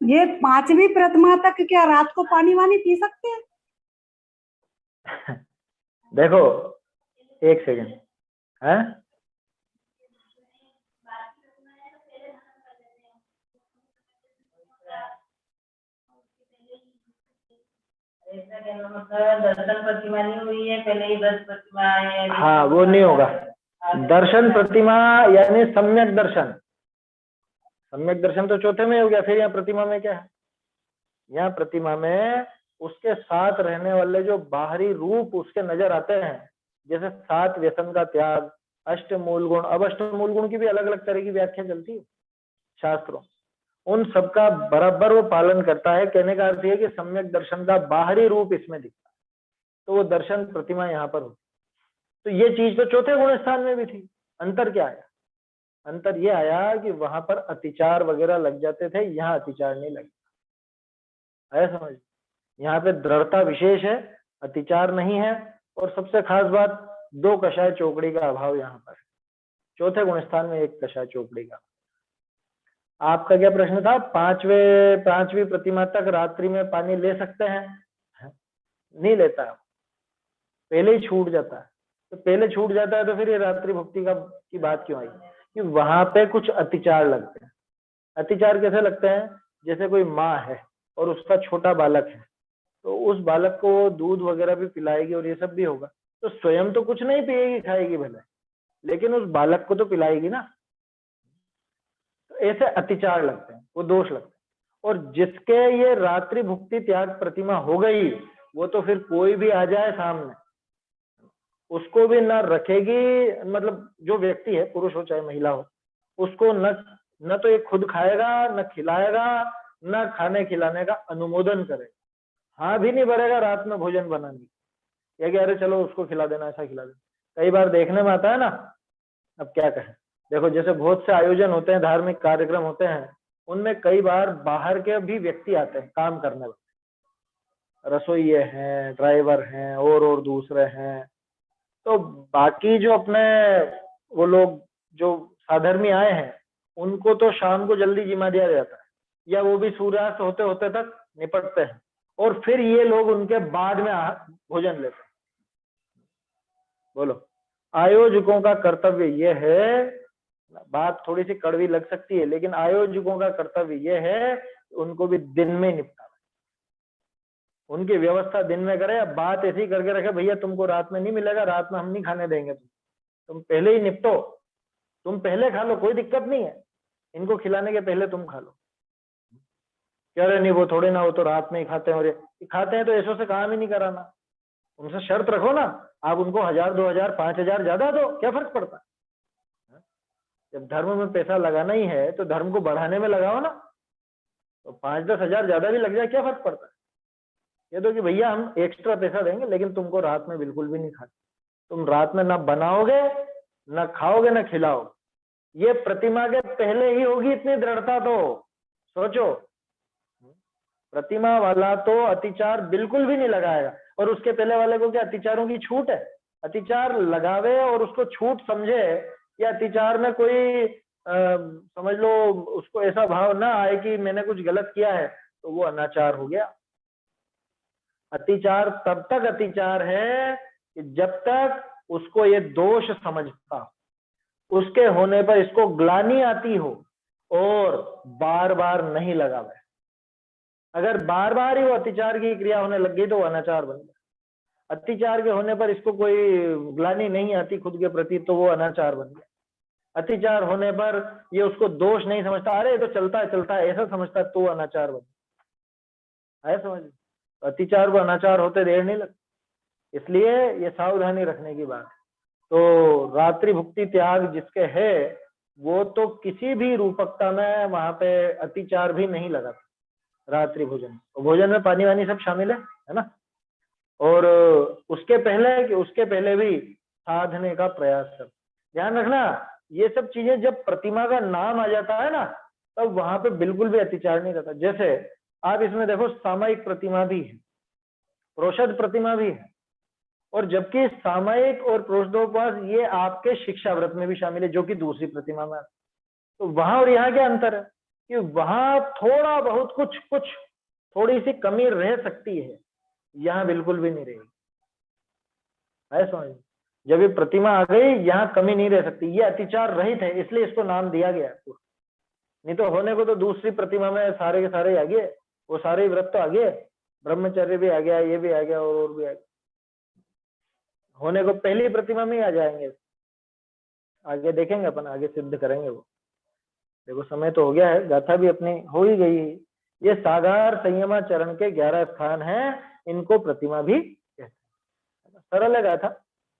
ये 5वीं प्रतिमा तक क्या रात को पानी वानी पी सकते हैं? देखो एक सेकंड है, दर्शन प्रतिमा नहीं हुई है, पहले ही 10 प्रतिमा है। हाँ वो नहीं होगा। दर्शन प्रतिमा यानी सम्यक दर्शन, सम्यक दर्शन तो चौथे में हो गया। फिर यहाँ प्रतिमा में क्या है? यहाँ प्रतिमा में उसके साथ रहने वाले जो बाहरी रूप उसके नजर आते हैं, जैसे 7 व्यसन का त्याग, अष्टमूल गुण। अब अष्टमूल गुण की भी अलग अलग तरह की व्याख्या चलती है शास्त्रों, उन सबका बराबर वो पालन करता है। कहने का अर्थ है कि सम्यक दर्शन का बाहरी रूप इसमें दिखता है, तो वो दर्शन प्रतिमा यहाँ पर होती। तो ये चीज तो चौथे गुण स्थान में भी थी। अंतर क्या आया? अंतर ये आया कि वहां पर अतिचार वगैरह लग जाते थे, यहाँ अतिचार नहीं लगे। आया समझ? यहाँ पे दृढ़ता विशेष है, अतिचार नहीं है। और सबसे खास बात, 2 कषाय चौकड़ी का अभाव यहाँ पर। चौथे गुण स्थान में 1 कषाय चौकड़ी का। आपका क्या प्रश्न था? 5वीं प्रतिमा तक रात्रि में पानी ले सकते हैं? नहीं लेता है, पहले ही छूट जाता है। तो पहले छूट जाता है तो फिर ये रात्रि भक्ति की बात क्यों आई? कि वहां पे कुछ अतिचार लगते हैं। अतिचार कैसे लगते हैं? जैसे कोई माँ है और उसका छोटा बालक है, तो उस बालक को दूध वगैरह भी पिलाएगी और ये सब भी होगा, तो स्वयं तो कुछ नहीं पिएगी खाएगी भले, लेकिन उस बालक को तो पिलाएगी ना। तो ऐसे अतिचार लगते हैं, वो दोष लगते हैं। और जिसके ये रात्रि भुक्ति त्याग प्रतिमा हो गई, वो तो फिर कोई भी आ जाए सामने, उसको भी न रखेगी। मतलब जो व्यक्ति है, पुरुष हो चाहे महिला हो, उसको न तो ये खुद खाएगा, न खिलाएगा, न खाने खिलाने का अनुमोदन करेगा। हाँ भी नहीं भरेगा रात में भोजन बनाने, या कि अरे चलो उसको खिला देना, ऐसा खिला देना। कई बार देखने में आता है ना, अब क्या कहें। देखो जैसे बहुत से आयोजन होते हैं, धार्मिक कार्यक्रम होते हैं, उनमें कई बार बाहर के भी व्यक्ति आते हैं काम करने वाले, रसोइये हैं, ड्राइवर हैं, और दूसरे हैं। तो बाकी जो अपने वो लोग जो साधर्मी आए हैं, उनको तो शाम को जल्दी जिमा दिया जाता है, या वो भी सूर्यास्त होते होते तक निपटते हैं, और फिर ये लोग उनके बाद में भोजन लेते हैं। बोलो, आयोजकों का कर्तव्य यह है, बात थोड़ी सी कड़वी लग सकती है, लेकिन आयोजकों का कर्तव्य यह है उनको भी दिन में निपटा, उनकी व्यवस्था दिन में करे। अब बात ऐसी करके रखे, भैया तुमको रात में नहीं मिलेगा, रात में हम नहीं खाने देंगे, तुम पहले ही निपटो, तुम पहले खा लो, कोई दिक्कत नहीं है, इनको खिलाने के पहले तुम खा लो। कह रहे नहीं वो थोड़े ना, वो तो रात में ही खाते हैं, और ये खाते हैं तो ऐसो से काम ही नहीं कराना। उनसे शर्त रखो ना, आप उनको 1000, 2000, 5000 ज्यादा दो, क्या फर्क पड़ता है? जब धर्म में पैसा लगाना ही है तो धर्म को बढ़ाने में लगाओ ना। तो 5-10 हजार ज्यादा भी लग जाए, क्या फर्क पड़ता है? ये तो कि भैया हम एक्स्ट्रा पैसा देंगे, लेकिन तुमको रात में बिल्कुल भी नहीं खाते, तुम रात में ना बनाओगे, ना खाओगे, ना खिलाओगे। ये प्रतिमा के पहले ही होगी इतनी दृढ़ता, तो सोचो। प्रतिमा वाला तो अतिचार बिल्कुल भी नहीं लगाएगा, और उसके पहले वाले को क्या अतिचारों की छूट है? अतिचार लगावे और उसको छूट समझे, या अतिचार में कोई समझ लो उसको ऐसा भाव ना आए कि मैंने कुछ गलत किया है, तो वो अनाचार हो गया। अतिचार तब तक अतिचार है कि जब तक उसको ये दोष समझता, उसके होने पर इसको ग्लानि आती हो और बार बार नहीं लगावे। अगर बार बार ही वो अतिचार की क्रिया होने लग गई तो वो अनाचार बन गया। अतिचार के होने पर इसको कोई ग्लानि नहीं आती खुद के प्रति, तो वो अनाचार बन गया। अतिचार होने पर ये उसको दोष नहीं समझता, अरे ये तो चलता है ऐसा समझता है, तो वो अनाचार बन गया। आया समझ? अतिचार को अनाचार होते देर नहीं लगती, इसलिए ये सावधानी रखने की बात है। तो रात्रि भुक्ति त्याग जिसके है, वो तो किसी भी रूपकता में वहां पे अतिचार भी नहीं लगाता। रात्रि भोजन, तो भोजन में पानी वानी सब शामिल है ना। और उसके पहले भी साधने का प्रयास कर। ध्यान रखना, ये सब चीजें जब प्रतिमा का नाम आ जाता है ना, तब वहां पे बिल्कुल भी अतिचार नहीं रहता। जैसे आप इसमें देखो, सामायिक प्रतिमा भी है, प्रोषद प्रतिमा भी है, और जबकि सामायिक और प्रोषदोपवास ये आपके शिक्षा व्रत में भी शामिल है, जो कि दूसरी प्रतिमा में। तो वहां और यहाँ क्या अंतर है कि वहां थोड़ा बहुत कुछ कुछ थोड़ी सी कमी रह सकती है, यहाँ बिल्कुल भी नहीं रहेगी। है समझ में? जब ये प्रतिमा आ गई, यहाँ कमी नहीं रह सकती, ये अतिचार रहित है, इसलिए इसको नाम दिया गया है। नहीं तो होने को तो दूसरी प्रतिमा में सारे के सारे आ गए, वो सारे व्रत तो आ गए, ब्रह्मचर्य भी आ गया, ये भी आ गया, और भी आ गया। होने को पहली प्रतिमा में ही आ जाएंगे। आगे देखेंगे अपन, आगे सिद्ध करेंगे वो। देखो समय तो हो गया है, गाथा भी अपनी हो ही गई है। ये सागार संयमाचरण के 11 स्थान हैं, इनको प्रतिमा भी कहते हैं। सरल है गाथा,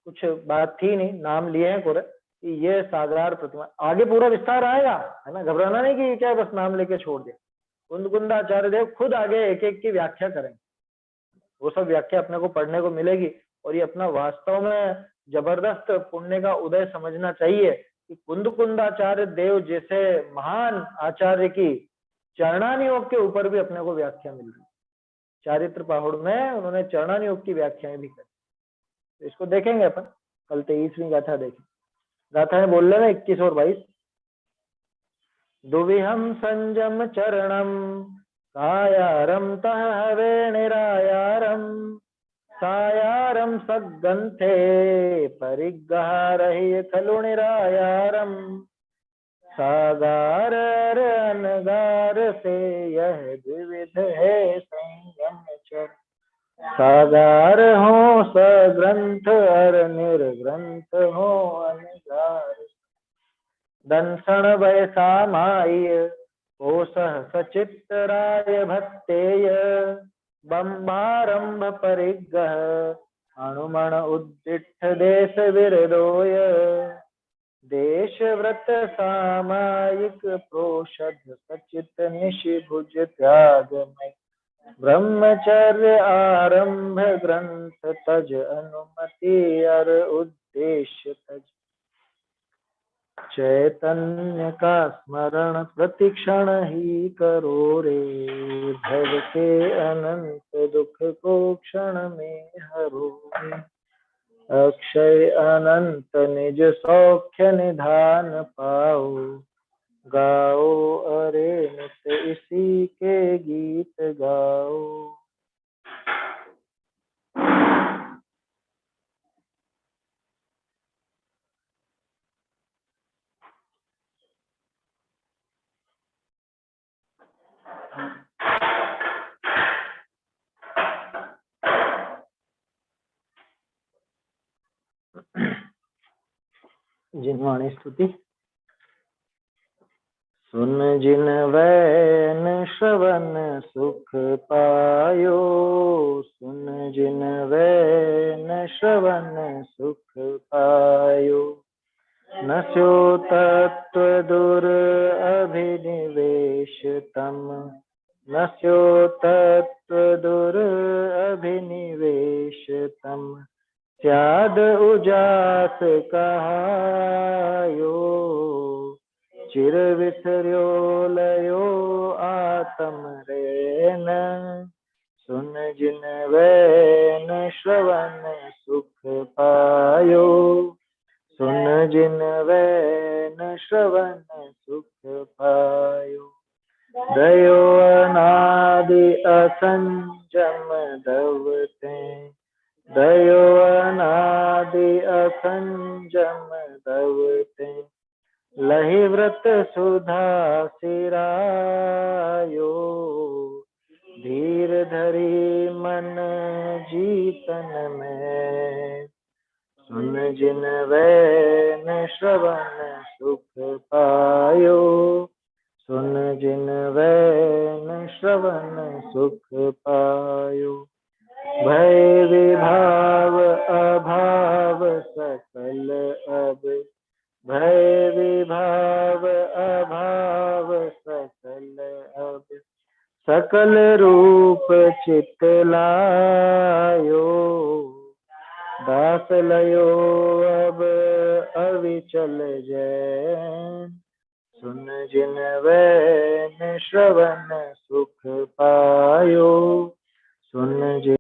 कुछ बात थी नहीं, नाम लिए हैं पूरे कि ये सागार प्रतिमा। आगे पूरा विस्तार आएगा, है ना, घबराना नहीं कि क्या बस नाम लेके छोड़ दिया। कुंदकुंदाचार्य देव खुद आगे एक एक की व्याख्या करेंगे, वो सब व्याख्या अपने को पढ़ने को मिलेगी। और ये अपना वास्तव में जबरदस्त पुण्य का उदय समझना चाहिए कि कुंदकुंदाचार्य देव जैसे महान आचार्य की चरणानुयोग के ऊपर भी अपने को व्याख्या मिल रही। चारित्र पहाड़ में उन्होंने चरणानुयोग की व्याख्याएं भी करी। तो इसको देखेंगे अपन कल। 23वीं गाथा देखें। गाथा बोल रहे हैं 21 और 22। दुविहम संजम चरणम सायारम तह हवे निरायारम सायारम सग्गंथे परिग्रह खलु निरायारम सागार अनगार से यह द्विविध है संयम चर। सागार हो सग्रंथ अर निर्ग्रंथ हो अनगार। दंसण वैसा माय कोसह सचित्राय भक्तेय बंबारंभ परिग्रह अणुमण उद्दिष्ट देश विरदोय। देश व्रत सामायिक प्रोषद सचित निशिभुज त्यागमय ब्रह्मचर्य आरंभ ग्रंथ तज अनुमति अर उद्देश्य तज। चैतन्य का स्मरण प्रतिक्षण ही करो रे भव के अनंत दुख को क्षण में हरो रे। अक्षय अनंत निज सौख्य निधान पाओ गाओ अरे नित इसी के गीत गाओ। जिनवाणी स्तुति। सुन जिन वैन श्रवण सुख पायो सुन जिन वैन श्रवण सुख पायो। नस्यो तत्व दुर अभिनिवेश तम नस्यो तत्व दुर अभिनिवेश तम। स्याद उजास कहायो चिर विसर्यो लयो आत्म रेन। सुन जिन वैन श्रवण सुख पायो सुन जिन वैन श्रवण सुख पायो। दयो अनादि असंजम दवते दयो अनादि असंजम दवते। लहि व्रत सुधा सिरायो धीर धरी मन जीतन में। सुन जिन वैन श्रवण सुख पायो सुन जिन वैन श्रवण सुख पायो। भय विभाव अभाव सकल अब भय विभाव अभाव सकल अब। सकल रूप चित लायो दास लयो अब अविचल जैन, सुन जिन वैन श्रवण सुख पायो, सुन जिन